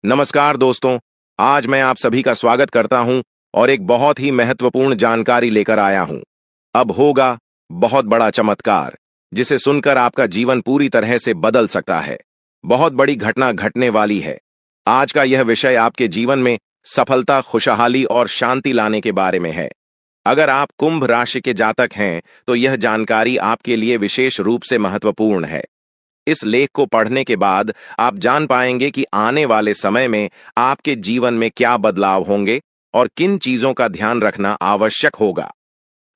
नमस्कार दोस्तों। आज मैं आप सभी का स्वागत करता हूं और एक बहुत ही महत्वपूर्ण जानकारी लेकर आया हूं। अब होगा बहुत बड़ा चमत्कार, जिसे सुनकर आपका जीवन पूरी तरह से बदल सकता है। बहुत बड़ी घटना घटने वाली है। आज का यह विषय आपके जीवन में सफलता, खुशहाली और शांति लाने के बारे में है। अगर आप कुंभ राशि के जातक हैं, तो यह जानकारी आपके लिए विशेष रूप से महत्वपूर्ण है। इस लेख को पढ़ने के बाद आप जान पाएंगे कि आने वाले समय में आपके जीवन में क्या बदलाव होंगे और किन चीजों का ध्यान रखना आवश्यक होगा।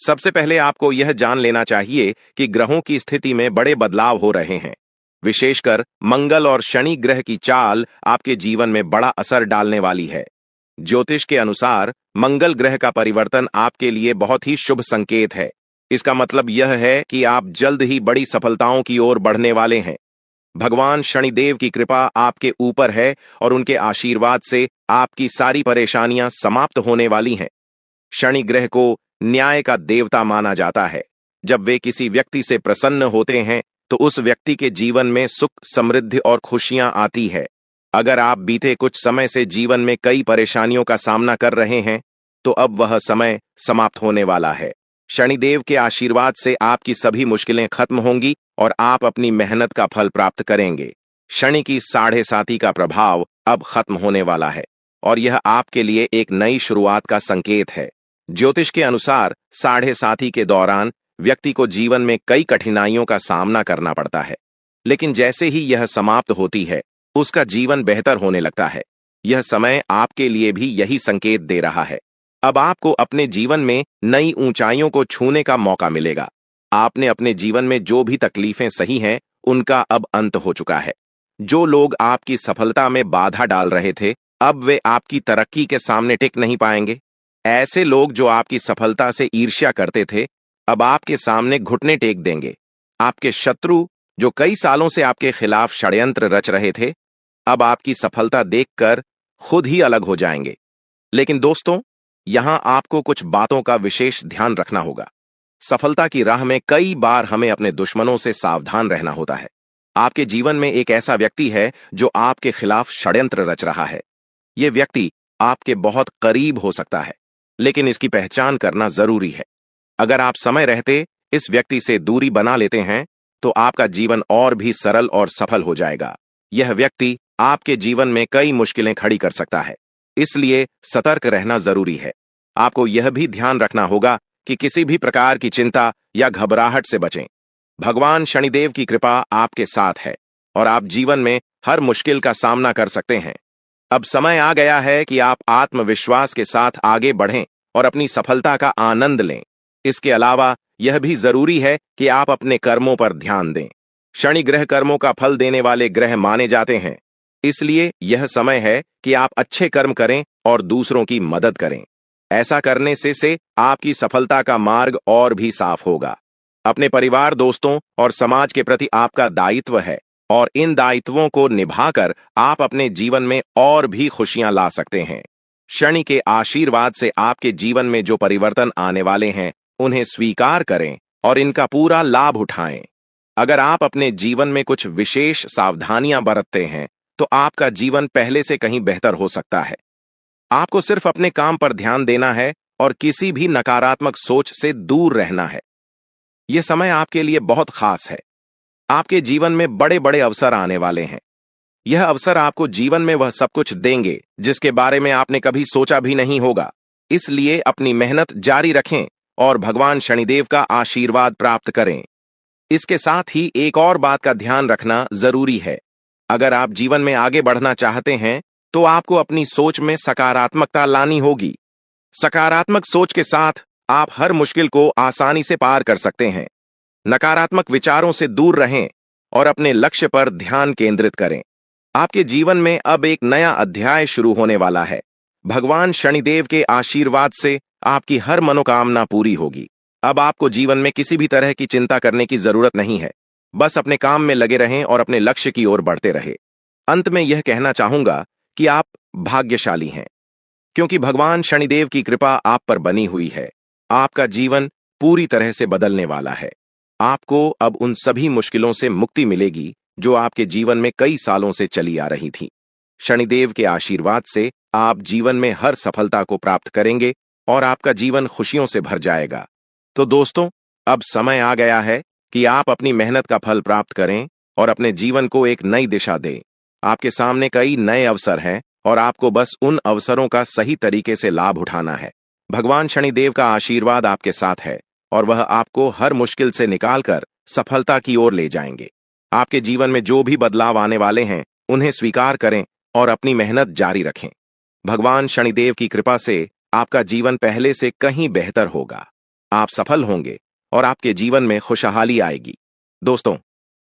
सबसे पहले आपको यह जान लेना चाहिए कि ग्रहों की स्थिति में बड़े बदलाव हो रहे हैं। विशेषकर मंगल और शनि ग्रह की चाल आपके जीवन में बड़ा असर डालने वाली है। ज्योतिष के अनुसार मंगल ग्रह का परिवर्तन आपके लिए बहुत ही शुभ संकेत है। इसका मतलब यह है कि आप जल्द ही बड़ी सफलताओं की ओर बढ़ने वाले हैं। भगवान शनिदेव की कृपा आपके ऊपर है और उनके आशीर्वाद से आपकी सारी परेशानियां समाप्त होने वाली हैं। शनि ग्रह को न्याय का देवता माना जाता है। जब वे किसी व्यक्ति से प्रसन्न होते हैं, तो उस व्यक्ति के जीवन में सुख, समृद्धि और खुशियां आती है। अगर आप बीते कुछ समय से जीवन में कई परेशानियों का सामना कर रहे हैं, तो अब वह समय समाप्त होने वाला है। शनिदेव के आशीर्वाद से आपकी सभी मुश्किलें खत्म होंगी और आप अपनी मेहनत का फल प्राप्त करेंगे। शनि की साढ़े साती का प्रभाव अब खत्म होने वाला है और यह आपके लिए एक नई शुरुआत का संकेत है। ज्योतिष के अनुसार साढ़े साती के दौरान व्यक्ति को जीवन में कई कठिनाइयों का सामना करना पड़ता है, लेकिन जैसे ही यह समाप्त होती है, उसका जीवन बेहतर होने लगता है। यह समय आपके लिए भी यही संकेत दे रहा है। अब आपको अपने जीवन में नई ऊंचाइयों को छूने का मौका मिलेगा। आपने अपने जीवन में जो भी तकलीफें सही हैं, उनका अब अंत हो चुका है। जो लोग आपकी सफलता में बाधा डाल रहे थे, अब वे आपकी तरक्की के सामने टिक नहीं पाएंगे। ऐसे लोग जो आपकी सफलता से ईर्ष्या करते थे, अब आपके सामने घुटने टेक देंगे। आपके शत्रु, जो कई सालों से आपके खिलाफ षड्यंत्र रच रहे थे, अब आपकी सफलता देखकर खुद ही अलग हो जाएंगे। लेकिन दोस्तों, यहां आपको कुछ बातों का विशेष ध्यान रखना होगा। सफलता की राह में कई बार हमें अपने दुश्मनों से सावधान रहना होता है। आपके जीवन में एक ऐसा व्यक्ति है जो आपके खिलाफ षड्यंत्र रच रहा है। यह व्यक्ति आपके बहुत करीब हो सकता है, लेकिन इसकी पहचान करना जरूरी है। अगर आप समय रहते इस व्यक्ति से दूरी बना लेते हैं, तो आपका जीवन और भी सरल और सफल हो जाएगा। यह व्यक्ति आपके जीवन में कई मुश्किलें खड़ी कर सकता है, इसलिए सतर्क रहना जरूरी है। आपको यह भी ध्यान रखना होगा कि किसी भी प्रकार की चिंता या घबराहट से बचें। भगवान शनिदेव की कृपा आपके साथ है और आप जीवन में हर मुश्किल का सामना कर सकते हैं। अब समय आ गया है कि आप आत्मविश्वास के साथ आगे बढ़ें और अपनी सफलता का आनंद लें। इसके अलावा यह भी जरूरी है कि आप अपने कर्मों पर ध्यान दें। शनि ग्रह कर्मों का फल देने वाले ग्रह माने जाते हैं, इसलिए यह समय है कि आप अच्छे कर्म करें और दूसरों की मदद करें। ऐसा करने से आपकी सफलता का मार्ग और भी साफ होगा। अपने परिवार, दोस्तों और समाज के प्रति आपका दायित्व है और इन दायित्वों को निभाकर आप अपने जीवन में और भी खुशियां ला सकते हैं। शनि के आशीर्वाद से आपके जीवन में जो परिवर्तन आने वाले हैं, उन्हें स्वीकार करें और इनका पूरा लाभ उठाएं। अगर आप अपने जीवन में कुछ विशेष सावधानियां बरतते हैं, तो आपका जीवन पहले से कहीं बेहतर हो सकता है। आपको सिर्फ अपने काम पर ध्यान देना है और किसी भी नकारात्मक सोच से दूर रहना है। यह समय आपके लिए बहुत खास है। आपके जीवन में बड़े बड़े अवसर आने वाले हैं। यह अवसर आपको जीवन में वह सब कुछ देंगे जिसके बारे में आपने कभी सोचा भी नहीं होगा। इसलिए अपनी मेहनत जारी रखें और भगवान शनिदेव का आशीर्वाद प्राप्त करें। इसके साथ ही एक और बात का ध्यान रखना जरूरी है। अगर आप जीवन में आगे बढ़ना चाहते हैं, तो आपको अपनी सोच में सकारात्मकता लानी होगी। सकारात्मक सोच के साथ आप हर मुश्किल को आसानी से पार कर सकते हैं। नकारात्मक विचारों से दूर रहें और अपने लक्ष्य पर ध्यान केंद्रित करें। आपके जीवन में अब एक नया अध्याय शुरू होने वाला है। भगवान शनिदेव के आशीर्वाद से आपकी हर मनोकामना पूरी होगी। अब आपको जीवन में किसी भी तरह की चिंता करने की जरूरत नहीं है। बस अपने काम में लगे रहें और अपने लक्ष्य की ओर बढ़ते रहें। अंत में यह कहना चाहूंगा कि आप भाग्यशाली हैं, क्योंकि भगवान शनिदेव की कृपा आप पर बनी हुई है। आपका जीवन पूरी तरह से बदलने वाला है। आपको अब उन सभी मुश्किलों से मुक्ति मिलेगी जो आपके जीवन में कई सालों से चली आ रही थी। शनिदेव के आशीर्वाद से आप जीवन में हर सफलता को प्राप्त करेंगे और आपका जीवन खुशियों से भर जाएगा। तो दोस्तों, अब समय आ गया है कि आप अपनी मेहनत का फल प्राप्त करें और अपने जीवन को एक नई दिशा दें। आपके सामने कई नए अवसर हैं और आपको बस उन अवसरों का सही तरीके से लाभ उठाना है। भगवान शनिदेव का आशीर्वाद आपके साथ है और वह आपको हर मुश्किल से निकालकर सफलता की ओर ले जाएंगे। आपके जीवन में जो भी बदलाव आने वाले हैं, उन्हें स्वीकार करें और अपनी मेहनत जारी रखें। भगवान शनिदेव की कृपा से आपका जीवन पहले से कहीं बेहतर होगा। आप सफल होंगे और आपके जीवन में खुशहाली आएगी। दोस्तों,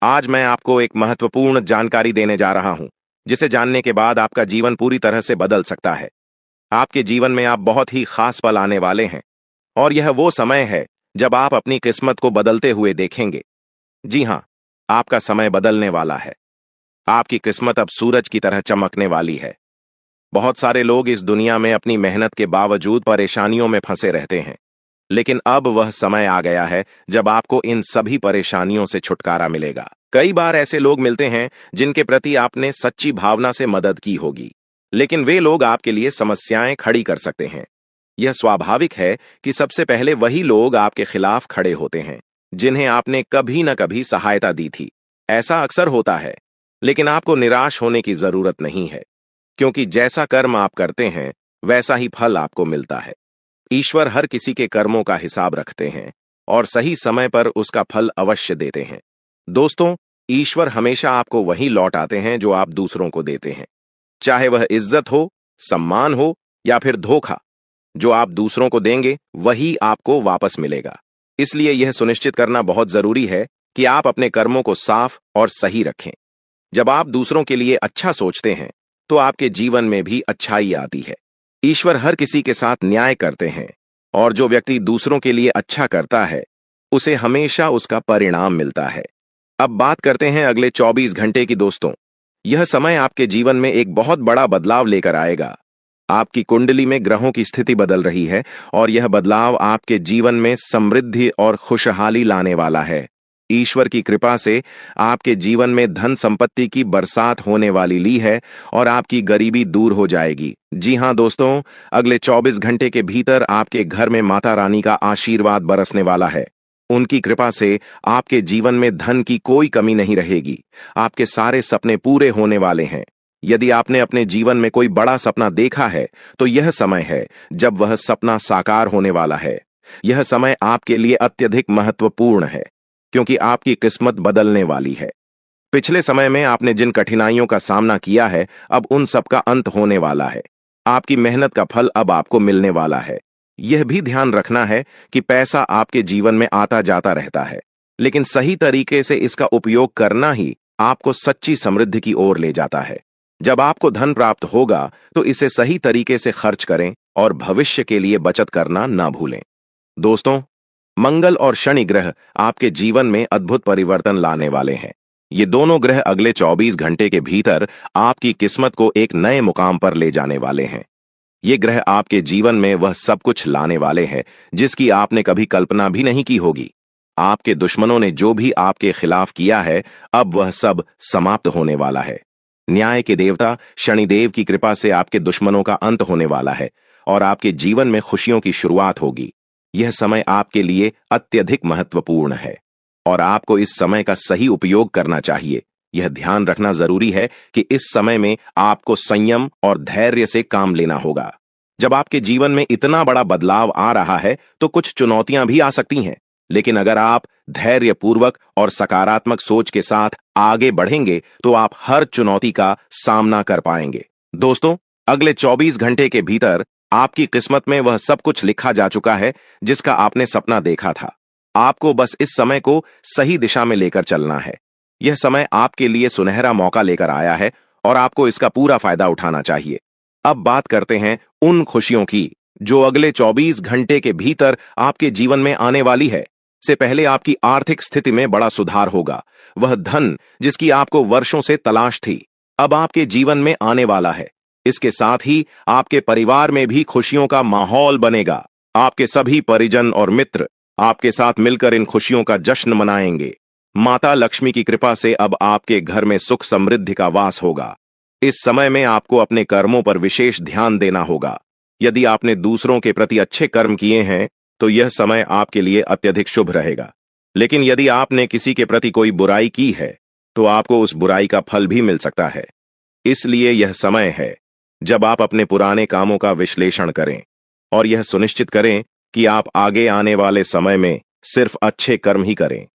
आज मैं आपको एक महत्वपूर्ण जानकारी देने जा रहा हूं, जिसे जानने के बाद आपका जीवन पूरी तरह से बदल सकता है। आपके जीवन में आप बहुत ही खास पल आने वाले हैं और यह वो समय है जब आप अपनी किस्मत को बदलते हुए देखेंगे। जी हां, आपका समय बदलने वाला है। आपकी किस्मत अब सूरज की तरह चमकने वाली है। बहुत सारे लोग इस दुनिया में अपनी मेहनत के बावजूद परेशानियों में फंसे रहते हैं, लेकिन अब वह समय आ गया है जब आपको इन सभी परेशानियों से छुटकारा मिलेगा। कई बार ऐसे लोग मिलते हैं जिनके प्रति आपने सच्ची भावना से मदद की होगी, लेकिन वे लोग आपके लिए समस्याएं खड़ी कर सकते हैं। यह स्वाभाविक है कि सबसे पहले वही लोग आपके खिलाफ खड़े होते हैं जिन्हें आपने कभी न कभी सहायता दी थी। ऐसा अक्सर होता है, लेकिन आपको निराश होने की जरूरत नहीं है, क्योंकि जैसा कर्म आप करते हैं वैसा ही फल आपको मिलता है। ईश्वर हर किसी के कर्मों का हिसाब रखते हैं और सही समय पर उसका फल अवश्य देते हैं। दोस्तों, ईश्वर हमेशा आपको वही लौटाते हैं जो आप दूसरों को देते हैं। चाहे वह इज्जत हो, सम्मान हो या फिर धोखा, जो आप दूसरों को देंगे वही आपको वापस मिलेगा। इसलिए यह सुनिश्चित करना बहुत जरूरी है कि आप अपने कर्मों को साफ और सही रखें। जब आप दूसरों के लिए अच्छा सोचते हैं तो आपके जीवन में भी अच्छाई आती है। ईश्वर हर किसी के साथ न्याय करते हैं और जो व्यक्ति दूसरों के लिए अच्छा करता है उसे हमेशा उसका परिणाम मिलता है। अब बात करते हैं अगले 24 घंटे की। दोस्तों, यह समय आपके जीवन में एक बहुत बड़ा बदलाव लेकर आएगा। आपकी कुंडली में ग्रहों की स्थिति बदल रही है और यह बदलाव आपके जीवन में समृद्धि और खुशहाली लाने वाला है। ईश्वर की कृपा से आपके जीवन में धन संपत्ति की बरसात होने वाली ली है और आपकी गरीबी दूर हो जाएगी। जी हां दोस्तों, अगले 24 घंटे के भीतर आपके घर में माता रानी का आशीर्वाद बरसने वाला है। उनकी कृपा से आपके जीवन में धन की कोई कमी नहीं रहेगी। आपके सारे सपने पूरे होने वाले हैं। यदि आपने अपने जीवन में कोई बड़ा सपना देखा है तो यह समय है जब वह सपना साकार होने वाला है। यह समय आपके लिए अत्यधिक महत्वपूर्ण है, क्योंकि आपकी किस्मत बदलने वाली है। पिछले समय में आपने जिन कठिनाइयों का सामना किया है, अब उन सब का अंत होने वाला है। आपकी मेहनत का फल अब आपको मिलने वाला है। यह भी ध्यान रखना है कि पैसा आपके जीवन में आता जाता रहता है, लेकिन सही तरीके से इसका उपयोग करना ही आपको सच्ची समृद्धि की ओर ले जाता है। जब आपको धन प्राप्त होगा तो इसे सही तरीके से खर्च करें और भविष्य के लिए बचत करना ना भूलें। दोस्तों, मंगल और शनि ग्रह आपके जीवन में अद्भुत परिवर्तन लाने वाले हैं। ये दोनों ग्रह अगले 24 घंटे के भीतर आपकी किस्मत को एक नए मुकाम पर ले जाने वाले हैं। ये ग्रह आपके जीवन में वह सब कुछ लाने वाले हैं जिसकी आपने कभी कल्पना भी नहीं की होगी। आपके दुश्मनों ने जो भी आपके खिलाफ किया है, अब वह सब समाप्त होने वाला है। न्याय के देवता शनिदेव की कृपा से आपके दुश्मनों का अंत होने वाला है और आपके जीवन में खुशियों की शुरुआत होगी। यह समय आपके लिए अत्यधिक महत्वपूर्ण है और आपको इस समय का सही उपयोग करना चाहिए। यह ध्यान रखना जरूरी है कि इस समय में आपको संयम और धैर्य से काम लेना होगा। जब आपके जीवन में इतना बड़ा बदलाव आ रहा है तो कुछ चुनौतियां भी आ सकती हैं, लेकिन अगर आप धैर्यपूर्वक और सकारात्मक सोच के साथ आगे बढ़ेंगे तो आप हर चुनौती का सामना कर पाएंगे। दोस्तों, अगले 24 घंटे के भीतर आपकी किस्मत में वह सब कुछ लिखा जा चुका है जिसका आपने सपना देखा था। आपको बस इस समय को सही दिशा में लेकर चलना है। यह समय आपके लिए सुनहरा मौका लेकर आया है और आपको इसका पूरा फायदा उठाना चाहिए। अब बात करते हैं उन खुशियों की जो अगले 24 घंटे के भीतर आपके जीवन में आने वाली है। से पहले आपकी आर्थिक स्थिति में बड़ा सुधार होगा। वह धन जिसकी आपको वर्षों से तलाश थी, अब आपके जीवन में आने वाला है। इसके साथ ही आपके परिवार में भी खुशियों का माहौल बनेगा। आपके सभी परिजन और मित्र आपके साथ मिलकर इन खुशियों का जश्न मनाएंगे। माता लक्ष्मी की कृपा से अब आपके घर में सुख समृद्धि का वास होगा। इस समय में आपको अपने कर्मों पर विशेष ध्यान देना होगा। यदि आपने दूसरों के प्रति अच्छे कर्म किए हैं तो यह समय आपके लिए अत्यधिक शुभ रहेगा। लेकिन यदि आपने किसी के प्रति कोई बुराई की है तो आपको उस बुराई का फल भी मिल सकता है। इसलिए यह समय है जब आप अपने पुराने कामों का विश्लेषण करें और यह सुनिश्चित करें कि आप आगे आने वाले समय में सिर्फ अच्छे कर्म ही करें।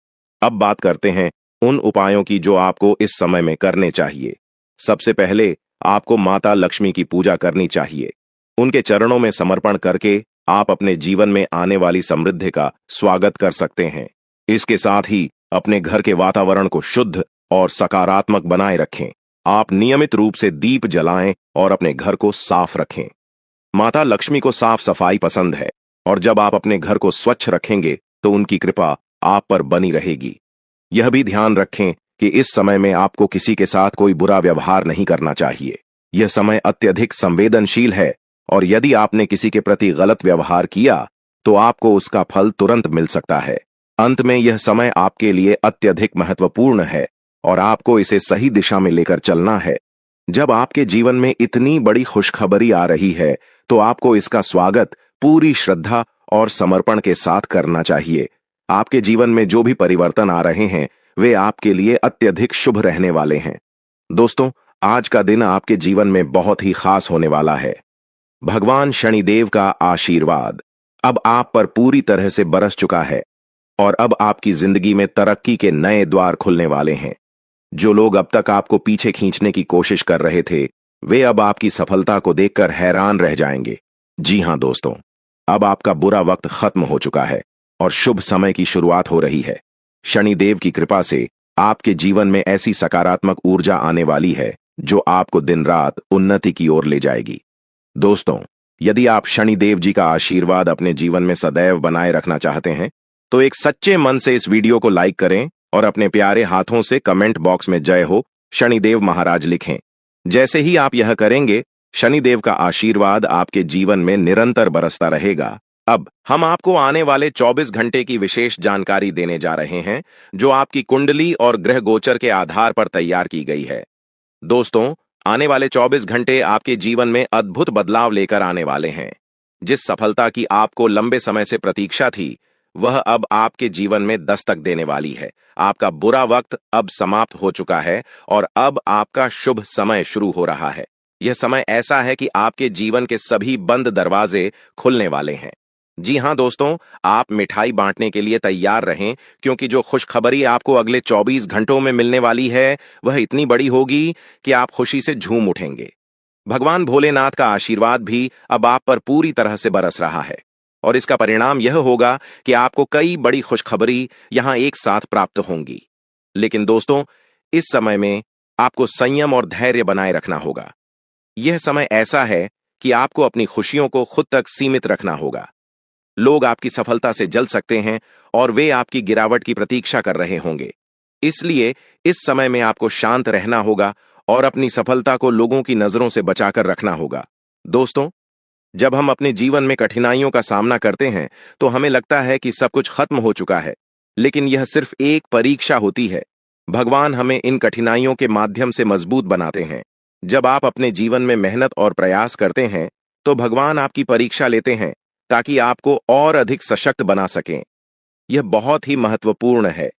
अब बात करते हैं उन उपायों की जो आपको इस समय में करने चाहिए। सबसे पहले आपको माता लक्ष्मी की पूजा करनी चाहिए। उनके चरणों में समर्पण करके आप अपने जीवन में आने वाली समृद्धि का स्वागत कर सकते हैं। इसके साथ ही अपने घर के वातावरण को शुद्ध और सकारात्मक बनाए रखें। आप नियमित रूप से दीप जलाएं और अपने घर को साफ रखें। माता लक्ष्मी को साफ सफाई पसंद है और जब आप अपने घर को स्वच्छ रखेंगे तो उनकी कृपा आप पर बनी रहेगी। यह भी ध्यान रखें कि इस समय में आपको किसी के साथ कोई बुरा व्यवहार नहीं करना चाहिए। यह समय अत्यधिक संवेदनशील है और यदि आपने किसी के प्रति गलत व्यवहार किया तो आपको उसका फल तुरंत मिल सकता है। अंत में यह समय आपके लिए अत्यधिक महत्वपूर्ण है और आपको इसे सही दिशा में लेकर चलना है। जब आपके जीवन में इतनी बड़ी खुशखबरी आ रही है तो आपको इसका स्वागत पूरी श्रद्धा और समर्पण के साथ करना चाहिए। आपके जीवन में जो भी परिवर्तन आ रहे हैं वे आपके लिए अत्यधिक शुभ रहने वाले हैं। दोस्तों, आज का दिन आपके जीवन में बहुत ही खास होने वाला है। भगवान शनिदेव का आशीर्वाद अब आप पर पूरी तरह से बरस चुका है और अब आपकी जिंदगी में तरक्की के नए द्वार खुलने वाले हैं। जो लोग अब तक आपको पीछे खींचने की कोशिश कर रहे थे वे अब आपकी सफलता को देखकर हैरान रह जाएंगे। जी हां दोस्तों, अब आपका बुरा वक्त खत्म हो चुका है और शुभ समय की शुरुआत हो रही है। शनिदेव की कृपा से आपके जीवन में ऐसी सकारात्मक ऊर्जा आने वाली है जो आपको दिन रात उन्नति की ओर ले जाएगी। दोस्तों, यदि आप शनिदेव जी का आशीर्वाद अपने जीवन में सदैव बनाए रखना चाहते हैं तो एक सच्चे मन से इस वीडियो को लाइक करें और अपने प्यारे हाथों से कमेंट बॉक्स में जय हो शनिदेव महाराज लिखें। जैसे ही आप यह करेंगे शनिदेव का आशीर्वाद आपके जीवन में निरंतर बरसता रहेगा। अब हम आपको आने वाले 24 घंटे की विशेष जानकारी देने जा रहे हैं जो आपकी कुंडली और ग्रह गोचर के आधार पर तैयार की गई है। दोस्तों, आने वाले 24 घंटे आपके जीवन में अद्भुत बदलाव लेकर आने वाले हैं। जिस सफलता की आपको लंबे समय से प्रतीक्षा थी वह अब आपके जीवन में दस्तक देने वाली है। आपका बुरा वक्त अब समाप्त हो चुका है और अब आपका शुभ समय शुरू हो रहा है। यह समय ऐसा है कि आपके जीवन के सभी बंद दरवाजे खुलने वाले हैं। जी हां दोस्तों, आप मिठाई बांटने के लिए तैयार रहें क्योंकि जो खुशखबरी आपको अगले 24 घंटों में मिलने वाली है वह इतनी बड़ी होगी कि आप खुशी से झूम उठेंगे। भगवान भोलेनाथ का आशीर्वाद भी अब आप पर पूरी तरह से बरस रहा है और इसका परिणाम यह होगा कि आपको कई बड़ी खुशखबरी यहां एक साथ प्राप्त होंगी। लेकिन दोस्तों, इस समय में आपको संयम और धैर्य बनाए रखना होगा। यह समय ऐसा है कि आपको अपनी खुशियों को खुद तक सीमित रखना होगा। लोग आपकी सफलता से जल सकते हैं और वे आपकी गिरावट की प्रतीक्षा कर रहे होंगे। इसलिए इस समय में आपको शांत रहना होगा और अपनी सफलता को लोगों की नजरों से बचाकर रखना होगा। दोस्तों, जब हम अपने जीवन में कठिनाइयों का सामना करते हैं तो हमें लगता है कि सब कुछ खत्म हो चुका है, लेकिन यह सिर्फ एक परीक्षा होती है। भगवान हमें इन कठिनाइयों के माध्यम से मजबूत बनाते हैं। जब आप अपने जीवन में मेहनत और प्रयास करते हैं तो भगवान आपकी परीक्षा लेते हैं ताकि आपको और अधिक सशक्त बना सकें। यह बहुत ही महत्वपूर्ण है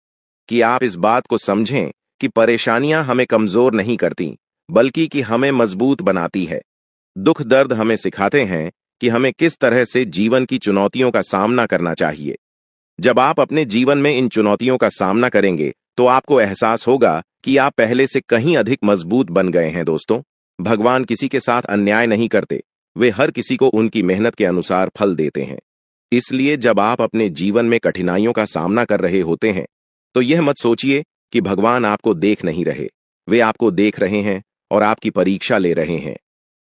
कि आप इस बात को समझें कि परेशानियां हमें कमजोर नहीं करती बल्कि कि हमें मजबूत बनाती है। दुख दर्द हमें सिखाते हैं कि हमें किस तरह से जीवन की चुनौतियों का सामना करना चाहिए। जब आप अपने जीवन में इन चुनौतियों का सामना करेंगे तो आपको एहसास होगा कि आप पहले से कहीं अधिक मजबूत बन गए हैं। दोस्तों, भगवान किसी के साथ अन्याय नहीं करते, वे हर किसी को उनकी मेहनत के अनुसार फल देते हैं। इसलिए जब आप अपने जीवन में कठिनाइयों का सामना कर रहे होते हैं तो यह मत सोचिए कि भगवान आपको देख नहीं रहे। वे आपको देख रहे हैं और आपकी परीक्षा ले रहे हैं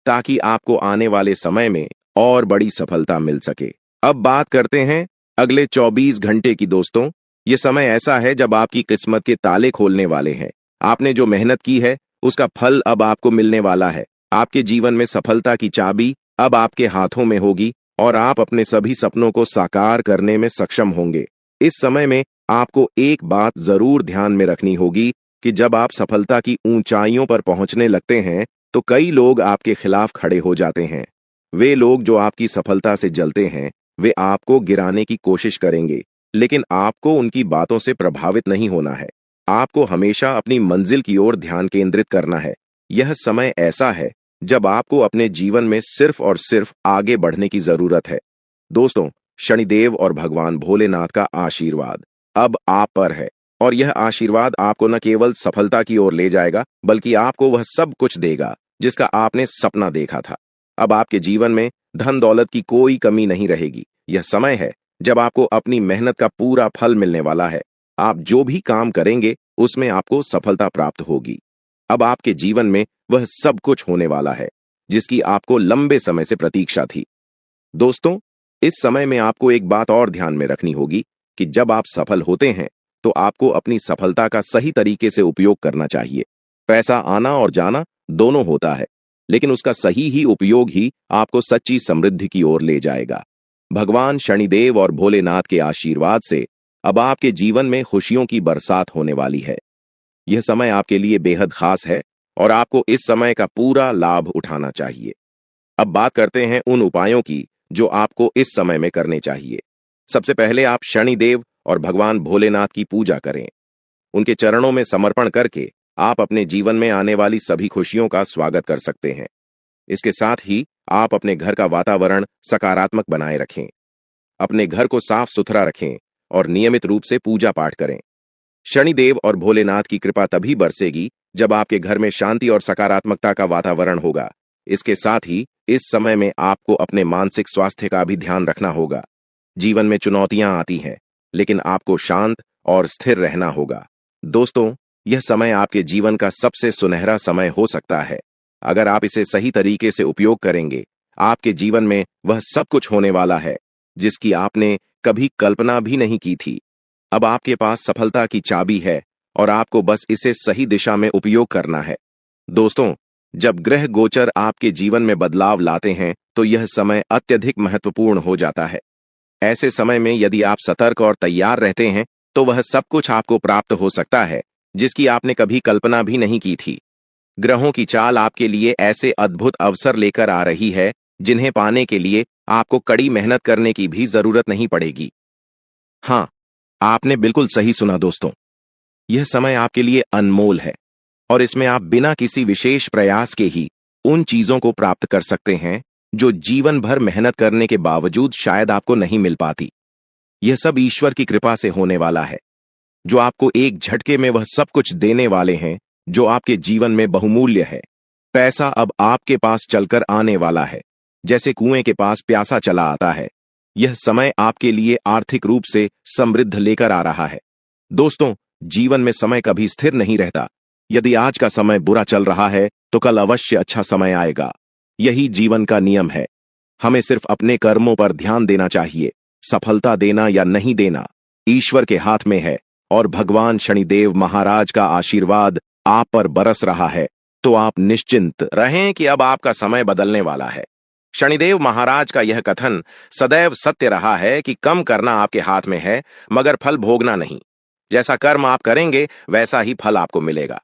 ताकि आपको आने वाले समय में और बड़ी सफलता मिल सके। अब बात करते हैं अगले 24 घंटे की। दोस्तों, यह समय ऐसा है जब आपकी किस्मत के ताले खोलने वाले हैं। आपने जो मेहनत की है उसका फल अब आपको मिलने वाला है। आपके जीवन में सफलता की चाबी अब आपके हाथों में होगी और आप अपने सभी सपनों को साकार करने में सक्षम होंगे। इस समय में आपको एक बात जरूर ध्यान में रखनी होगी कि जब आप सफलता की ऊंचाइयों पर पहुंचने लगते हैं तो कई लोग आपके खिलाफ खड़े हो जाते हैं। वे लोग जो आपकी सफलता से जलते हैं, वे आपको गिराने की कोशिश करेंगे, लेकिन आपको उनकी बातों से प्रभावित नहीं होना है। आपको हमेशा अपनी मंजिल की ओर ध्यान केंद्रित करना है। यह समय ऐसा है जब आपको अपने जीवन में सिर्फ और सिर्फ आगे बढ़ने की जरूरत है। दोस्तों, शनिदेव और भगवान भोलेनाथ का आशीर्वाद अब आप पर है, और यह आशीर्वाद आपको न केवल सफलता की ओर ले जाएगा, बल्कि आपको वह सब कुछ देगा जिसका आपने सपना देखा था। अब आपके जीवन में धन दौलत की कोई कमी नहीं रहेगी। यह समय है जब आपको अपनी मेहनत का पूरा फल मिलने वाला है। आप जो भी काम करेंगे उसमें आपको सफलता प्राप्त होगी। अब आपके जीवन में वह सब कुछ होने वाला है जिसकी आपको लंबे समय से प्रतीक्षा थी। दोस्तों, इस समय में आपको एक बात और ध्यान में रखनी होगी कि जब आप सफल होते हैं तो आपको अपनी सफलता का सही तरीके से उपयोग करना चाहिए। पैसा आना और जाना दोनों होता है, लेकिन उसका सही ही उपयोग ही आपको सच्ची समृद्धि की ओर ले जाएगा। भगवान शनिदेव और भोलेनाथ के आशीर्वाद से अब आपके जीवन में खुशियों की बरसात होने वाली है। यह समय आपके लिए बेहद खास है और आपको इस समय का पूरा लाभ उठाना चाहिए। अब बात करते हैं उन उपायों की जो आपको इस समय में करने चाहिए। सबसे पहले आप शनिदेव और भगवान भोलेनाथ की पूजा करें। उनके चरणों में समर्पण करके आप अपने जीवन में आने वाली सभी खुशियों का स्वागत कर सकते हैं। इसके साथ ही आप अपने घर का वातावरण सकारात्मक बनाए रखें। अपने घर को साफ सुथरा रखें और नियमित रूप से पूजा पाठ करें। शनिदेव और भोलेनाथ की कृपा तभी बरसेगी जब आपके घर में शांति और सकारात्मकता का वातावरण होगा। इसके साथ ही इस समय में आपको अपने मानसिक स्वास्थ्य का भी ध्यान रखना होगा। जीवन में चुनौतियां आती हैं, लेकिन आपको शांत और स्थिर रहना होगा। दोस्तों, यह समय आपके जीवन का सबसे सुनहरा समय हो सकता है। अगर आप इसे सही तरीके से उपयोग करेंगे, आपके जीवन में वह सब कुछ होने वाला है जिसकी आपने कभी कल्पना भी नहीं की थी। अब आपके पास सफलता की चाबी है और आपको बस इसे सही दिशा में उपयोग करना है। दोस्तों, जब ग्रह गोचर आपके जीवन में बदलाव लाते हैं तो यह समय अत्यधिक महत्वपूर्ण हो जाता है। ऐसे समय में यदि आप सतर्क और तैयार रहते हैं तो वह सब कुछ आपको प्राप्त हो सकता है जिसकी आपने कभी कल्पना भी नहीं की थी। ग्रहों की चाल आपके लिए ऐसे अद्भुत अवसर लेकर आ रही है जिन्हें पाने के लिए आपको कड़ी मेहनत करने की भी जरूरत नहीं पड़ेगी। हाँ, आपने बिल्कुल सही सुना दोस्तों। यह समय आपके लिए अनमोल है और इसमें आप बिना किसी विशेष प्रयास के ही उन चीजों को प्राप्त कर सकते हैं जो जीवन भर मेहनत करने के बावजूद शायद आपको नहीं मिल पाती। यह सब ईश्वर की कृपा से होने वाला है, जो आपको एक झटके में वह सब कुछ देने वाले हैं जो आपके जीवन में बहुमूल्य है। पैसा अब आपके पास चलकर आने वाला है, जैसे कुएं के पास प्यासा चला आता है। यह समय आपके लिए आर्थिक रूप से समृद्ध लेकर आ रहा है। दोस्तों, जीवन में समय कभी स्थिर नहीं रहता। यदि आज का समय बुरा चल रहा है तो कल अवश्य अच्छा समय आएगा। यही जीवन का नियम है। हमें सिर्फ अपने कर्मों पर ध्यान देना चाहिए। सफलता देना या नहीं देना ईश्वर के हाथ में है और भगवान शनिदेव महाराज का आशीर्वाद आप पर बरस रहा है, तो आप निश्चिंत रहें कि अब आपका समय बदलने वाला है। शनिदेव महाराज का यह कथन सदैव सत्य रहा है कि कम करना आपके हाथ में है, मगर फल भोगना नहीं। जैसा कर्म आप करेंगे वैसा ही फल आपको मिलेगा।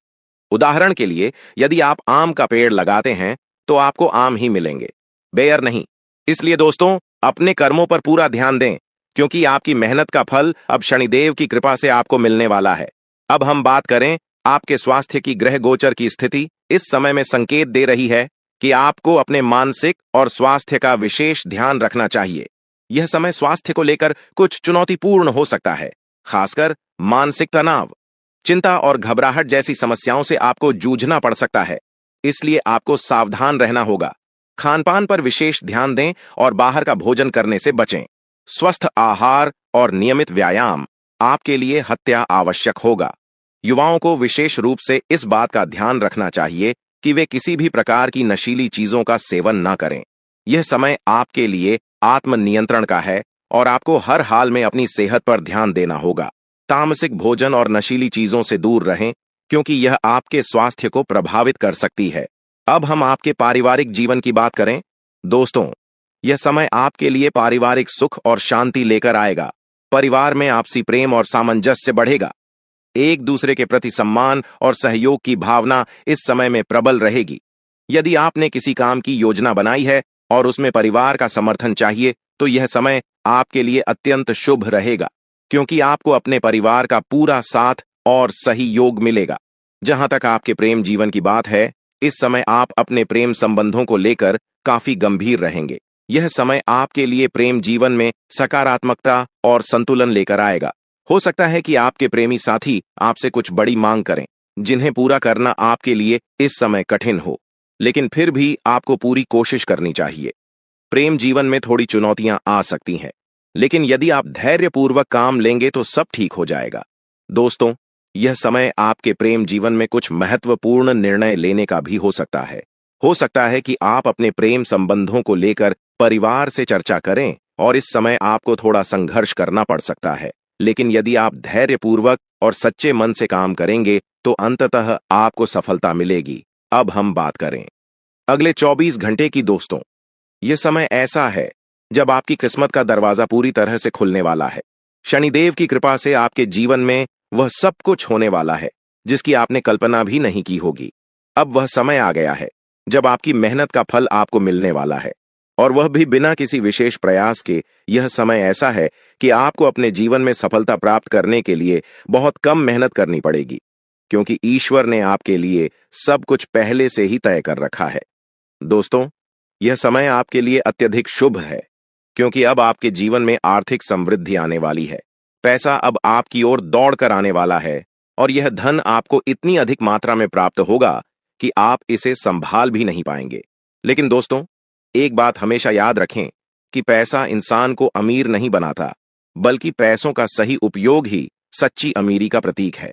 उदाहरण के लिए, यदि आप आम का पेड़ लगाते हैं तो आपको आम ही मिलेंगे, बेर नहीं। इसलिए दोस्तों, अपने कर्मों पर पूरा ध्यान दें, क्योंकि आपकी मेहनत का फल अब शनिदेव की कृपा से आपको मिलने वाला है। अब हम बात करें आपके स्वास्थ्य की। ग्रह गोचर की स्थिति इस समय में संकेत दे रही है कि आपको अपने मानसिक और स्वास्थ्य का विशेष ध्यान रखना चाहिए। यह समय स्वास्थ्य को लेकर कुछ चुनौतीपूर्ण हो सकता है, खासकर मानसिक तनाव, चिंता और घबराहट जैसी समस्याओं से आपको जूझना पड़ सकता है। इसलिए आपको सावधान रहना होगा। खानपान पर विशेष ध्यान दें और बाहर का भोजन करने से बचें। स्वस्थ आहार और नियमित व्यायाम आपके लिए हत्या आवश्यक होगा। युवाओं को विशेष रूप से इस बात का ध्यान रखना चाहिए कि वे किसी भी प्रकार की नशीली चीजों का सेवन न करें। यह समय आपके लिए आत्मनियंत्रण का है और आपको हर हाल में अपनी सेहत पर ध्यान देना होगा। तामसिक भोजन और नशीली चीजों से दूर रहें, क्योंकि यह आपके स्वास्थ्य को प्रभावित कर सकती है। अब हम आपके पारिवारिक जीवन की बात करें। दोस्तों, यह समय आपके लिए पारिवारिक सुख और शांति लेकर आएगा। परिवार में आपसी प्रेम और सामंजस्य बढ़ेगा। एक दूसरे के प्रति सम्मान और सहयोग की भावना इस समय में प्रबल रहेगी। यदि आपने किसी काम की योजना बनाई है और उसमें परिवार का समर्थन चाहिए, तो यह समय आपके लिए अत्यंत शुभ रहेगा, क्योंकि आपको अपने परिवार का पूरा साथ और सही योग मिलेगा। जहां तक आपके प्रेम जीवन की बात है, इस समय आप अपने प्रेम संबंधों को लेकर काफी गंभीर रहेंगे। यह समय आपके लिए प्रेम जीवन में सकारात्मकता और संतुलन लेकर आएगा। हो सकता है कि आपके प्रेमी साथी आपसे कुछ बड़ी मांग करें, जिन्हें पूरा करना आपके लिए इस समय कठिन हो, लेकिन फिर भी आपको पूरी कोशिश करनी चाहिए। प्रेम जीवन में थोड़ी चुनौतियां आ सकती हैं, लेकिन यदि आप धैर्यपूर्वक काम लेंगे तो सब ठीक हो जाएगा। दोस्तों, यह समय आपके प्रेम जीवन में कुछ महत्वपूर्ण निर्णय लेने का भी हो सकता है। हो सकता है कि आप अपने प्रेम संबंधों को लेकर परिवार से चर्चा करें और इस समय आपको थोड़ा संघर्ष करना पड़ सकता है। लेकिन यदि आप धैर्यपूर्वक और सच्चे मन से काम करेंगे तो अंततः आपको सफलता मिलेगी। अब हम बात करें अगले 24 घंटे की। दोस्तों, यह समय ऐसा है जब आपकी किस्मत का दरवाजा पूरी तरह से खुलने वाला है। शनिदेव की कृपा से आपके जीवन में वह सब कुछ होने वाला है जिसकी आपने कल्पना भी नहीं की होगी। अब वह समय आ गया है जब आपकी मेहनत का फल आपको मिलने वाला है, और वह भी बिना किसी विशेष प्रयास के। यह समय ऐसा है कि आपको अपने जीवन में सफलता प्राप्त करने के लिए बहुत कम मेहनत करनी पड़ेगी, क्योंकि ईश्वर ने आपके लिए सब कुछ पहले से ही तय कर रखा है। दोस्तों, यह समय आपके लिए अत्यधिक शुभ है, क्योंकि अब आपके जीवन में आर्थिक समृद्धि आने वाली है। पैसा अब आपकी ओर दौड़ कर आने वाला है, और यह धन आपको इतनी अधिक मात्रा में प्राप्त होगा कि आप इसे संभाल भी नहीं पाएंगे। लेकिन दोस्तों, एक बात हमेशा याद रखें कि पैसा इंसान को अमीर नहीं बनाता, बल्कि पैसों का सही उपयोग ही सच्ची अमीरी का प्रतीक है।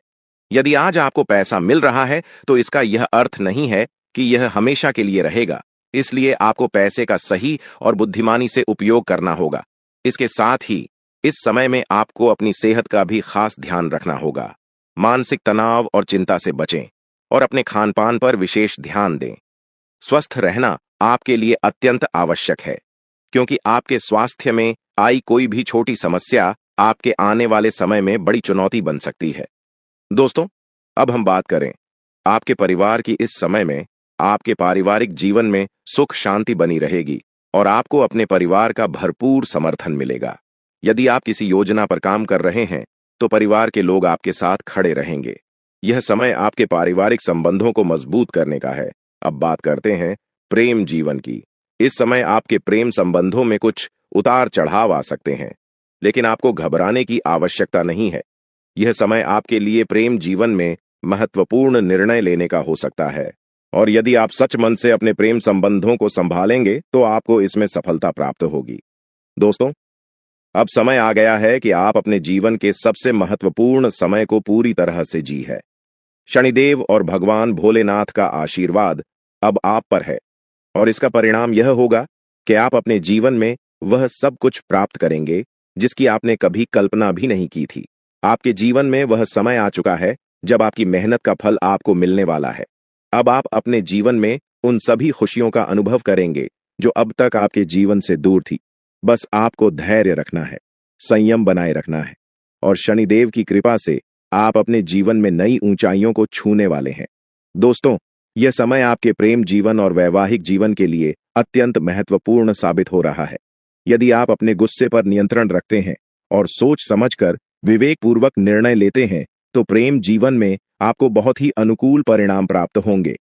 यदि आज आपको पैसा मिल रहा है तो इसका यह अर्थ नहीं है कि यह हमेशा के लिए रहेगा। इसलिए आपको पैसे का सही और बुद्धिमानी से उपयोग करना होगा। इसके साथ ही इस समय में आपको अपनी सेहत का भी खास ध्यान रखना होगा। मानसिक तनाव और चिंता से बचें और अपने खान-पान पर विशेष ध्यान दें। स्वस्थ रहना आपके लिए अत्यंत आवश्यक है, क्योंकि आपके स्वास्थ्य में आई कोई भी छोटी समस्या आपके आने वाले समय में बड़ी चुनौती बन सकती है। दोस्तों, अब हम बात करें आपके परिवार की। इस समय में आपके पारिवारिक जीवन में सुख शांति बनी रहेगी और आपको अपने परिवार का भरपूर समर्थन मिलेगा। यदि आप किसी योजना पर काम कर रहे हैं तो परिवार के लोग आपके साथ खड़े रहेंगे। यह समय आपके पारिवारिक संबंधों को मजबूत करने का है। अब बात करते हैं प्रेम जीवन की। इस समय आपके प्रेम संबंधों में कुछ उतार चढ़ाव आ सकते हैं, लेकिन आपको घबराने की आवश्यकता नहीं है। यह समय आपके लिए प्रेम जीवन में महत्वपूर्ण निर्णय लेने का हो सकता है, और यदि आप सच मन से अपने प्रेम संबंधों को संभालेंगे तो आपको इसमें सफलता प्राप्त होगी। दोस्तों, अब समय आ गया है कि आप अपने जीवन के सबसे महत्वपूर्ण समय को पूरी तरह से जी है। शनिदेव और भगवान भोलेनाथ का आशीर्वाद अब आप पर है, और इसका परिणाम यह होगा कि आप अपने जीवन में वह सब कुछ प्राप्त करेंगे जिसकी आपने कभी कल्पना भी नहीं की थी। आपके जीवन में वह समय आ चुका है जब आपकी मेहनत का फल आपको मिलने वाला है। अब आप अपने जीवन में उन सभी खुशियों का अनुभव करेंगे जो अब तक आपके जीवन से दूर थी। बस आपको धैर्य रखना है, संयम बनाए रखना है, और शनिदेव की कृपा से आप अपने जीवन में नई ऊंचाइयों को छूने वाले हैं। दोस्तों, यह समय आपके प्रेम जीवन और वैवाहिक जीवन के लिए अत्यंत महत्वपूर्ण साबित हो रहा है। यदि आप अपने गुस्से पर नियंत्रण रखते हैं और सोच समझकर विवेकपूर्वक निर्णय लेते हैं तो प्रेम जीवन में आपको बहुत ही अनुकूल परिणाम प्राप्त होंगे।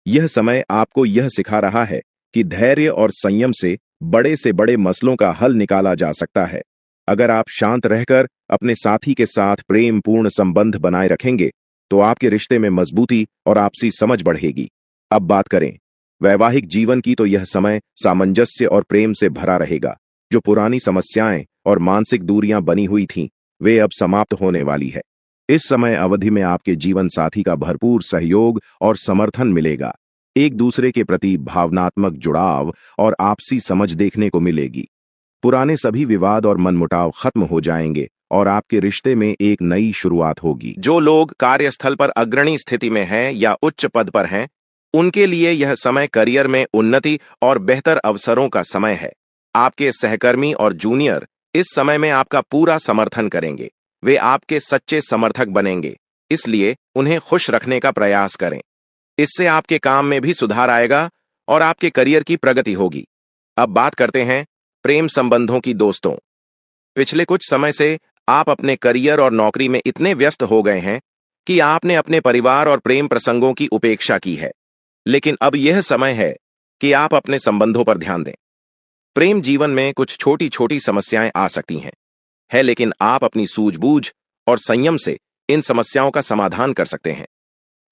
यह समय आपको यह सिखा रहा है कि धैर्य और संयम से बड़े मसलों का हल निकाला जा सकता है। अगर आप शांत रहकर अपने साथी के साथ प्रेम पूर्ण संबंध बनाए रखेंगे तो आपके रिश्ते में मजबूती और आपसी समझ बढ़ेगी। अब बात करें वैवाहिक जीवन की, तो यह समय सामंजस्य और प्रेम से भरा रहेगा। जो पुरानी समस्याएं और मानसिक दूरियां बनी हुई थीं, वे अब समाप्त होने वाली है। इस समय अवधि में आपके जीवन साथी का भरपूर सहयोग और समर्थन मिलेगा। एक दूसरे के प्रति भावनात्मक जुड़ाव और आपसी समझ देखने को मिलेगी। पुराने सभी विवाद और मनमुटाव खत्म हो जाएंगे और आपके रिश्ते में एक नई शुरुआत होगी। जो लोग कार्यस्थल पर अग्रणी स्थिति में हैं या उच्च पद पर हैं, उनके लिए यह समय करियर में उन्नति और बेहतर अवसरों का समय है। आपके सहकर्मी और जूनियर इस समय में आपका पूरा समर्थन करेंगे। वे आपके सच्चे समर्थक बनेंगे, इसलिए उन्हें खुश रखने का प्रयास करें। इससे आपके काम में भी सुधार आएगा और आपके करियर की प्रगति होगी। अब बात करते हैं प्रेम संबंधों की। दोस्तों, पिछले कुछ समय से आप अपने करियर और नौकरी में इतने व्यस्त हो गए हैं कि आपने अपने परिवार और प्रेम प्रसंगों की उपेक्षा की है। लेकिन अब यह समय है कि आप अपने संबंधों पर ध्यान दें। प्रेम जीवन में कुछ छोटी छोटी समस्याएं आ सकती हैं, लेकिन आप अपनी सूझबूझ और संयम से इन समस्याओं का समाधान कर सकते हैं।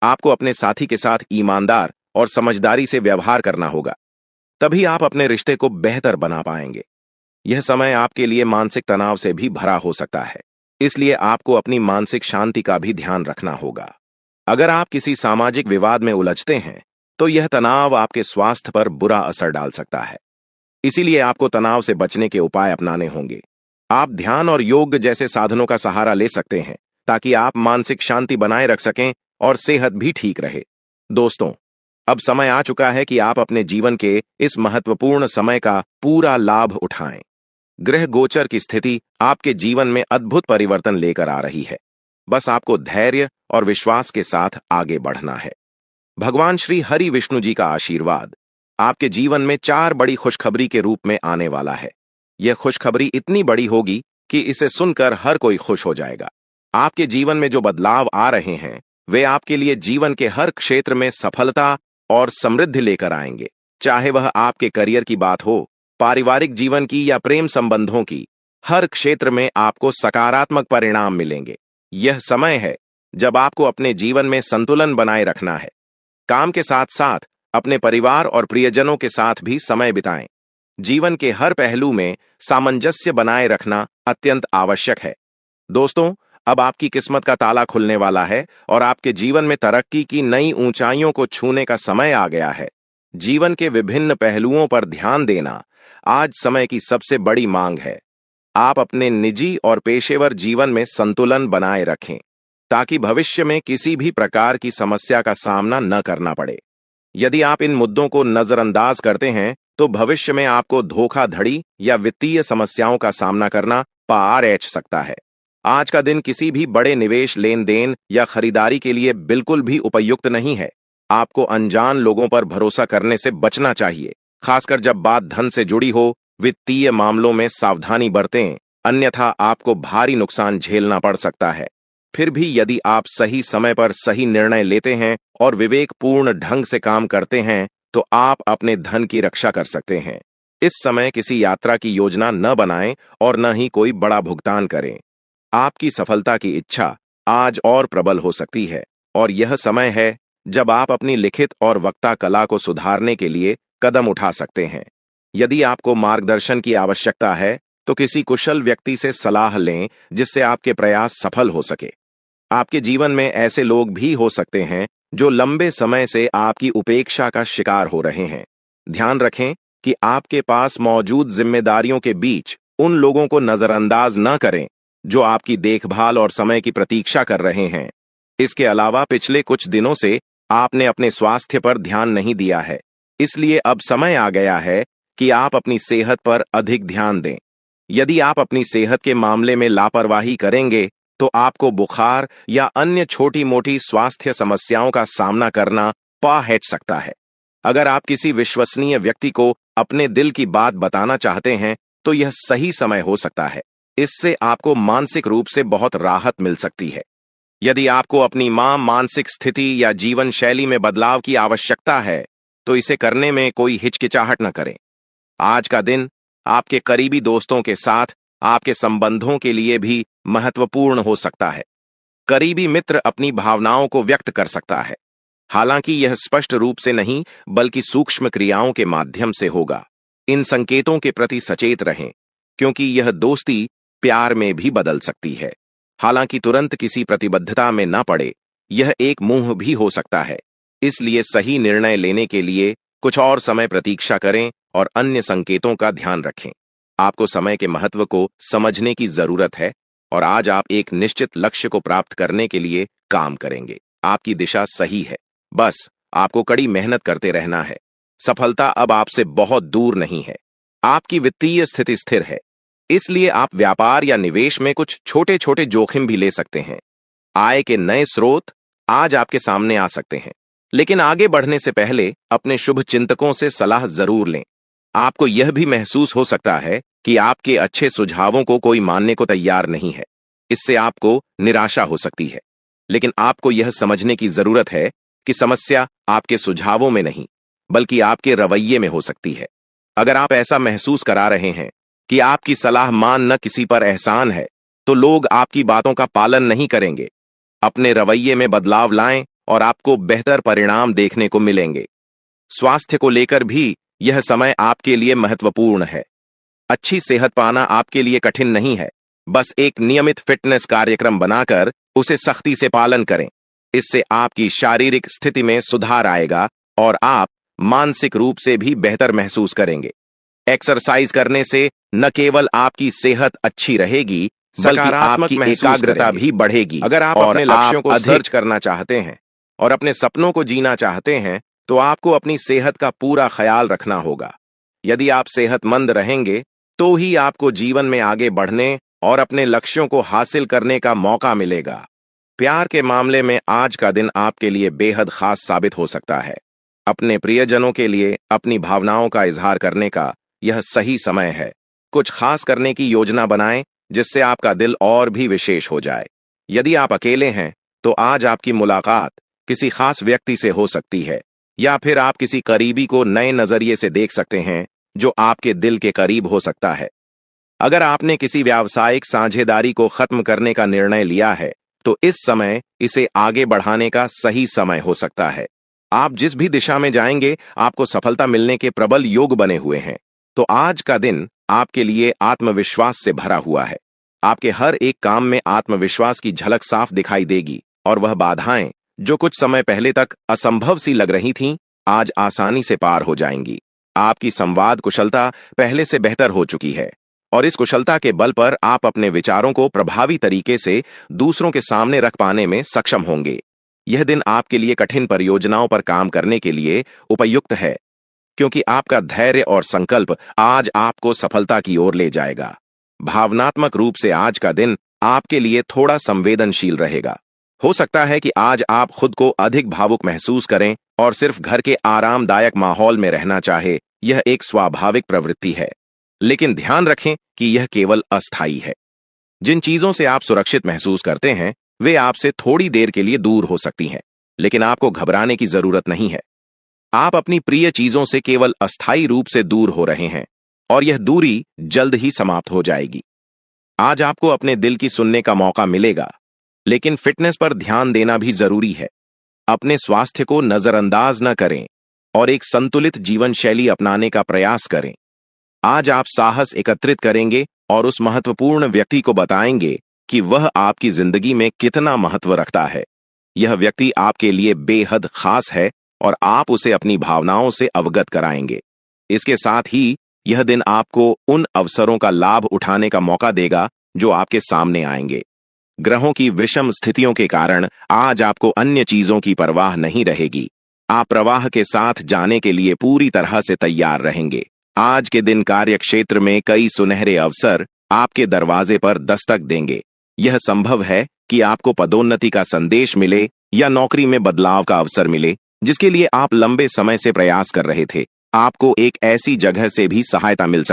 आपको अपने साथी के साथ ईमानदार और समझदारी से व्यवहार करना होगा, तभी आप अपने रिश्ते को बेहतर बना पाएंगे। यह समय आपके लिए मानसिक तनाव से भी भरा हो सकता है, इसलिए आपको अपनी मानसिक शांति का भी ध्यान रखना होगा। अगर आप किसी सामाजिक विवाद में उलझते हैं, तो यह तनाव आपके स्वास्थ्य पर बुरा असर डाल सकता है। इसीलिए आपको तनाव से बचने के उपाय अपनाने होंगे। आप ध्यान और योग जैसे साधनों का सहारा ले सकते हैं, ताकि आप मानसिक शांति बनाए रख सकें और सेहत भी ठीक रहे। दोस्तों, अब समय आ चुका है कि आप अपने जीवन के इस महत्वपूर्ण समय का पूरा लाभ उठाएं। ग्रह गोचर की स्थिति आपके जीवन में अद्भुत परिवर्तन लेकर आ रही है। बस आपको धैर्य और विश्वास के साथ आगे बढ़ना है। भगवान श्री हरि विष्णु जी का आशीर्वाद आपके जीवन में 4 बड़ी खुशखबरी के रूप में आने वाला है। यह खुशखबरी इतनी बड़ी होगी कि इसे सुनकर हर कोई खुश हो जाएगा। आपके जीवन में जो बदलाव आ रहे हैं, वे आपके लिए जीवन के हर क्षेत्र में सफलता और समृद्धि लेकर आएंगे। चाहे वह आपके करियर की बात हो, पारिवारिक जीवन की या प्रेम संबंधों की, हर क्षेत्र में आपको सकारात्मक परिणाम मिलेंगे। यह समय है जब आपको अपने जीवन में संतुलन बनाए रखना है। काम के साथ साथ अपने परिवार और प्रियजनों के साथ भी समय बिताएं। जीवन के हर पहलू में सामंजस्य बनाए रखना अत्यंत आवश्यक है। दोस्तों, अब आपकी किस्मत का ताला खुलने वाला है और आपके जीवन में तरक्की की नई ऊंचाइयों को छूने का समय आ गया है। जीवन के विभिन्न पहलुओं पर ध्यान देना आज समय की सबसे बड़ी मांग है। आप अपने निजी और पेशेवर जीवन में संतुलन बनाए रखें, ताकि भविष्य में किसी भी प्रकार की समस्या का सामना न करना पड़े। यदि आप इन मुद्दों को नजरअंदाज करते हैं, तो भविष्य में आपको धोखाधड़ी या वित्तीय समस्याओं का सामना करना पड़ सकता है। आज का दिन किसी भी बड़े निवेश, लेन देन या खरीदारी के लिए बिल्कुल भी उपयुक्त नहीं है। आपको अनजान लोगों पर भरोसा करने से बचना चाहिए, खासकर जब बात धन से जुड़ी हो। वित्तीय मामलों में सावधानी बरतें, अन्यथा आपको भारी नुकसान झेलना पड़ सकता है। फिर भी यदि आप सही समय पर सही निर्णय लेते हैं और विवेकपूर्ण ढंग से काम करते हैं, तो आप अपने धन की रक्षा कर सकते हैं। इस समय किसी यात्रा की योजना न बनाएं और न ही कोई बड़ा भुगतान करें। आपकी सफलता की इच्छा आज और प्रबल हो सकती है, और यह समय है जब आप अपनी लिखित और वक्ता कला को सुधारने के लिए कदम उठा सकते हैं। यदि आपको मार्गदर्शन की आवश्यकता है, तो किसी कुशल व्यक्ति से सलाह लें, जिससे आपके प्रयास सफल हो सके। आपके जीवन में ऐसे लोग भी हो सकते हैं जो लंबे समय से आपकी उपेक्षा का शिकार हो रहे हैं। ध्यान रखें कि आपके पास मौजूद जिम्मेदारियों के बीच उन लोगों को नजरअंदाज न करें जो आपकी देखभाल और समय की प्रतीक्षा कर रहे हैं। इसके अलावा पिछले कुछ दिनों से आपने अपने स्वास्थ्य पर ध्यान नहीं दिया है, इसलिए अब समय आ गया है कि आप अपनी सेहत पर अधिक ध्यान दें। यदि आप अपनी सेहत के मामले में लापरवाही करेंगे, तो आपको बुखार या अन्य छोटी मोटी स्वास्थ्य समस्याओं का सामना करना पड़ सकता है। अगर आप किसी विश्वसनीय व्यक्ति को अपने दिल की बात बताना चाहते हैं, तो यह सही समय हो सकता है। इससे आपको मानसिक रूप से बहुत राहत मिल सकती है। यदि आपको अपनी मानसिक स्थिति या जीवन शैली में बदलाव की आवश्यकता है, तो इसे करने में कोई हिचकिचाहट न करें। आज का दिन आपके करीबी दोस्तों के साथ आपके संबंधों के लिए भी महत्वपूर्ण हो सकता है। करीबी मित्र अपनी भावनाओं को व्यक्त कर सकता है, हालांकि यह स्पष्ट रूप से नहीं, बल्कि सूक्ष्म क्रियाओं के माध्यम से होगा। इन संकेतों के प्रति सचेत रहें, क्योंकि यह दोस्ती प्यार में भी बदल सकती है। हालांकि तुरंत किसी प्रतिबद्धता में न पड़े, यह एक मोह भी हो सकता है। इसलिए सही निर्णय लेने के लिए कुछ और समय प्रतीक्षा करें और अन्य संकेतों का ध्यान रखें। आपको समय के महत्व को समझने की जरूरत है, और आज आप एक निश्चित लक्ष्य को प्राप्त करने के लिए काम करेंगे। आपकी दिशा सही है, बस आपको कड़ी मेहनत करते रहना है। सफलता अब आपसे बहुत दूर नहीं है। आपकी वित्तीय स्थिति स्थिर है, इसलिए आप व्यापार या निवेश में कुछ छोटे छोटे जोखिम भी ले सकते हैं। आय के नए स्रोत आज आपके सामने आ सकते हैं, लेकिन आगे बढ़ने से पहले अपने शुभ चिंतकों से सलाह जरूर लें। आपको यह भी महसूस हो सकता है कि आपके अच्छे सुझावों को कोई मानने को तैयार नहीं है। इससे आपको निराशा हो सकती है। लेकिन आपको यह समझने की जरूरत है कि समस्या आपके सुझावों में नहीं, बल्कि आपके रवैये में हो सकती है। अगर आप ऐसा महसूस करा रहे हैं कि आपकी सलाह मानना किसी पर एहसान है, तो लोग आपकी बातों का पालन नहीं करेंगे। अपने रवैये में बदलाव लाएं और आपको बेहतर परिणाम देखने को मिलेंगे। स्वास्थ्य को लेकर भी यह समय आपके लिए महत्वपूर्ण है। अच्छी सेहत पाना आपके लिए कठिन नहीं है। बस एक नियमित फिटनेस कार्यक्रम बनाकर उसे सख्ती से पालन करें। इससे आपकी शारीरिक स्थिति में सुधार आएगा और आप मानसिक रूप से भी बेहतर महसूस करेंगे। एक्सरसाइज करने से न केवल आपकी सेहत अच्छी रहेगी, बल्कि आपकी एकाग्रता भी बढ़ेगी। अगर आप अपने लक्ष्यों को दर्ज करना चाहते हैं और अपने सपनों को जीना चाहते हैं, तो आपको अपनी सेहत का पूरा ख्याल रखना होगा। यदि आप सेहतमंद रहेंगे, तो ही आपको जीवन में आगे बढ़ने और अपने लक्ष्यों को हासिल करने का मौका मिलेगा। प्यार के मामले में आज का दिन आपके लिए बेहद खास साबित हो सकता है। अपने प्रियजनों के लिए अपनी भावनाओं का इजहार करने का यह सही समय है। कुछ खास करने की योजना बनाएं, जिससे आपका दिल और भी विशेष हो जाए। यदि आप अकेले हैं, तो आज आपकी मुलाकात किसी खास व्यक्ति से हो सकती है, या फिर आप किसी करीबी को नए नजरिए से देख सकते हैं, जो आपके दिल के करीब हो सकता है। अगर आपने किसी व्यावसायिक साझेदारी को खत्म करने का निर्णय लिया है, तो इस समय इसे आगे बढ़ाने का सही समय हो सकता है। आप जिस भी दिशा में जाएंगे, आपको सफलता मिलने के प्रबल योग बने हुए हैं। तो आज का दिन आपके लिए आत्मविश्वास से भरा हुआ है। आपके हर एक काम में आत्मविश्वास की झलक साफ दिखाई देगी और वह बाधाएं, जो कुछ समय पहले तक असंभव सी लग रही थीं, आज आसानी से पार हो जाएंगी। आपकी संवाद कुशलता पहले से बेहतर हो चुकी है और इस कुशलता के बल पर आप अपने विचारों को प्रभावी तरीके से दूसरों के सामने रख पाने में सक्षम होंगे। यह दिन आपके लिए कठिन परियोजनाओं पर काम करने के लिए उपयुक्त है, क्योंकि आपका धैर्य और संकल्प आज आपको सफलता की ओर ले जाएगा। भावनात्मक रूप से आज का दिन आपके लिए थोड़ा संवेदनशील रहेगा। हो सकता है कि आज आप खुद को अधिक भावुक महसूस करें और सिर्फ घर के आरामदायक माहौल में रहना चाहे। यह एक स्वाभाविक प्रवृत्ति है, लेकिन ध्यान रखें कि यह केवल अस्थायी है। जिन चीजों से आप सुरक्षित महसूस करते हैं, वे आपसे थोड़ी देर के लिए दूर हो सकती हैं, लेकिन आपको घबराने की जरूरत नहीं है। आप अपनी प्रिय चीजों से केवल अस्थायी रूप से दूर हो रहे हैं और यह दूरी जल्द ही समाप्त हो जाएगी। आज आपको अपने दिल की सुनने का मौका मिलेगा, लेकिन फिटनेस पर ध्यान देना भी जरूरी है। अपने स्वास्थ्य को नजरअंदाज न करें और एक संतुलित जीवन शैली अपनाने का प्रयास करें। आज आप साहस एकत्रित करेंगे और उस महत्वपूर्ण व्यक्ति को बताएंगे कि वह आपकी जिंदगी में कितना महत्व रखता है। यह व्यक्ति आपके लिए बेहद खास है और आप उसे अपनी भावनाओं से अवगत कराएंगे। इसके साथ ही यह दिन आपको उन अवसरों का लाभ उठाने का मौका देगा जो आपके सामने आएंगे। ग्रहों की विषम स्थितियों के कारण आज आपको अन्य चीजों की परवाह नहीं रहेगी। आप प्रवाह के साथ जाने के लिए पूरी तरह से तैयार रहेंगे। आज के दिन कार्य क्षेत्र में कई सुनहरे अवसर आपके दरवाजे पर दस्तक देंगे। यह संभव है कि आपको पदोन्नति का संदेश मिले या नौकरी में बदलाव का अवसर मिले, जिसके लिए आप लंबे समय से प्रयास कर रहे थे। आपको एक ऐसी जगह से भी सहायता मिल सकती है